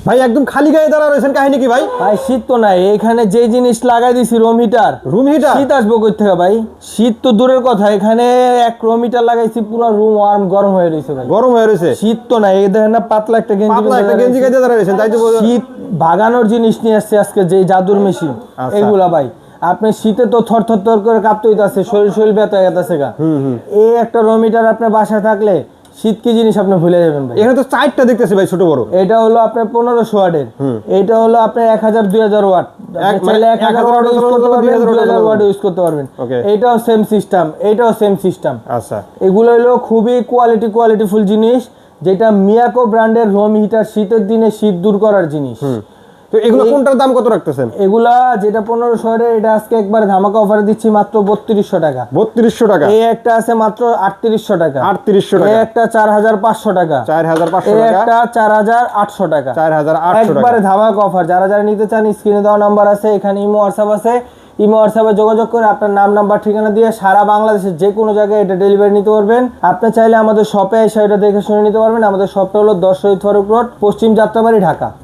ভাই একদম খালি গায়ে দাঁড়া রয়েছেন, কাহিনী কি ভাই? ভাই শীত তো নাই, এখানে যে জিনিস লাগাই দিছি রুম হিটার। শীত আসবো কই থেকে ভাই? শীত তো দূরের কথা, এখানে এক রুম হিটার লাগাইছি, পুরো রুম ওয়ার্ম গরম হয়ে রয়েছে ভাই। গরম হয়ে রয়েছে? শীত তো নাই, এই দেখেন না পাতলা একটা গেঞ্জি গায়ে দাঁড়া রয়েছেন, তাই তো শীত ভাগানোর জিনিস নিয়ে আসছে আজকে, যে জাদুর মেশিন এগুলা ভাই। আপনি শীতে তো থর থর থর করে কাঁপতে হইতাছে, শরীর ব্যথা হয়ে গেছে গা। এই একটা রুম হিটার আপনার বাসায় থাকলে শীত কি জিনিস আপনি ভুলে যাবেন ভাই। এখানে তো 4টা দেখতেছি ভাই, ছোট বড়। এটা হলো আপনার 1500 ওয়াটের, এটা হলো আপনার 1000-2000 ওয়াট, চাইলে 1000 ওয়াট ইউজ করতে পারবেন, 2000 ওয়াট ইউজ করতে পারবেন। এটাও সেম সিস্টেম, এটাও সেম সিস্টেম। আচ্ছা, এগুলো হলো খুবই কোয়ালিটিফুল জিনিস, যেটা মিয়াকো ব্র্যান্ডের রুম হিটার, শীতের দিনে শীত দূর করার জিনিস। তো এগুলো কোনটার দাম কত রাখতেছেন? এগুলা যেটা 1500 এর, এটা আজকে একবার ধামাকা অফারে দিচ্ছি মাত্র 3200 টাকা। 3200 টাকা। এই একটা আছে মাত্র 3800 টাকা। 3800 টাকা। এই একটা 4500 টাকা। 4500 এই টাকা। একটা 4800 টাকা। 4800 টাকা। একবারে ধামাকা অফার। যারা নিতে চান স্ক্রিনে দেওয়া নাম্বার আছে, এখানে ইমো হোয়াটসঅ্যাপ আছে। ইমো হোয়াটসঅ্যাপে যোগাযোগ করে আপনার নাম্বার ঠিকানা দিয়ে সারা বাংলাদেশের যে কোনো জায়গায় এটা ডেলিভারি নিতে পারবেন। আপনি চাইলে আমাদের শপে এসে এটা দেখে শুনে নিতে পারবেন। আমাদের শপটা হলো 10 শহীদ ফারুক রোড, পশ্চিম যাত্রাবাড়ি, ঢাকা।